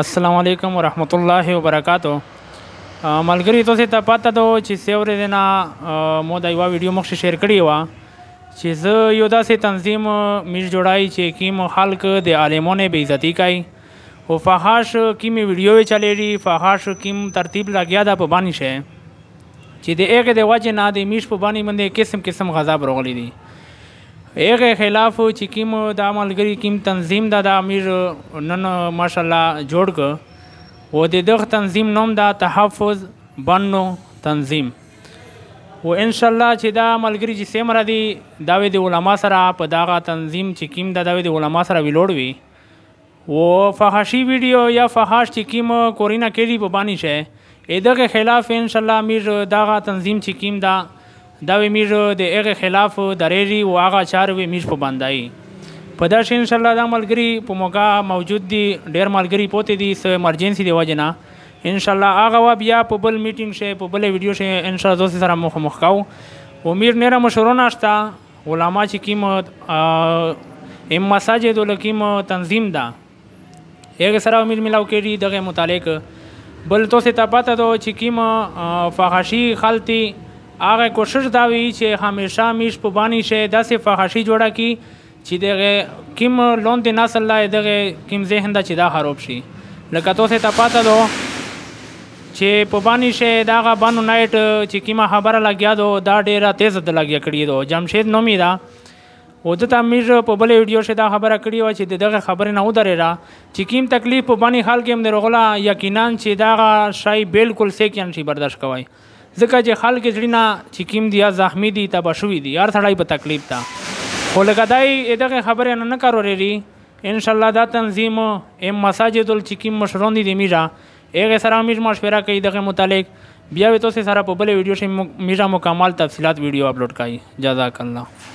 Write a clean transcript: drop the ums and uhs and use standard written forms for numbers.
अस्सलाम वालेकुम वरहमतुल्लाहि वबरकातुहू। मलगरी तो ته پته ده چې څه ورځې نه مو دا یوه ویډیو مخکې شیر کړې وه چې زه یو داسې تنظیم میش جوړای چې کیم خلک د عالمونو بې عزتي کوي او فحاش کیمې ویډیوې چلیږي، فحاش کیم ترتیب لګیا ده په باندې شی چې د هغې د وجې نه د میش په باندې باندې قسم قسم غضب راغلی دي. هغې خلاف چې کیم دا ملګري کیم تنظیم ده دا امیر نن ماشاءالله جوړ که و د دغه تنظیم نوم ده تحفظ بنو تنظیم و انشاءالله چې دا ملګري چې څومره دي دا د علما سره په دغه تنظیم چې کیم ده دا د علما سره ویلوړ وي و فحاشي ویډیو یا فحاش چې کیم کورینه کړي په باندې شی دغه خلاف انشاءالله امیر دغه تنظیم چې کیم ده دا امیر د هغې خلاف درېږي و هغه چارې امیر په بندایي په داسې انشاءالله دا ملګري په موقع موجود دي، ډېر ملګري پوتې دي څه ایمرجنسي د وجې نه انشاءالله هغه وه بیا په بل میټینګ شی په بله ویډیو شی انشاءالله دوستي سره مخامخ کوو. امیر نېره مشورونه شته علما چې کیم مساجد الکیم تنظیم ده هغې سره امیر میلاو کړي دغه متعلق. بل تاسې ته پته ده چې کیم فحاشي خلطي هغه کوشش دا وي چې همیشه میش په باندې شی داسې فحاشي جوړه کړي چې دغه کیم لوند نسل لا دغه کیم ذهن ده چې دا خراب شي. لکه تاسې ته پته ده چې په باندې شی دغه بانو نایټ چې کیمه خبره لګیا ده دا ډېره تیزه ده لګیا کړې ده جمشید نوم یې ده و ده ته امیر په بلې ویډیو شی دا خبره کړې وه چې د دغه خبرې نه ودرېده چې کیم تکلیف په باندې خلک هم د رغله یقینا چې دغه شی بالکل سیک نشي برداشت کوی ځکه چې خلک زړه نه چې کیم دي یا زخمي دي تباه شوي دي هر سړی په تکلیف ده خو لکه دی دغه خبرې نه کاروریږي انشاءالله دا تنظیم مساجد الچکیم مشرون دي د میرا هغې سره امیر مشوره کوي دغه متعلق بیا به تاسې سره په بلې ویډیو شي میرا مکمل تفصیلات ویډیو اپلوډ کوي. جزاک الله.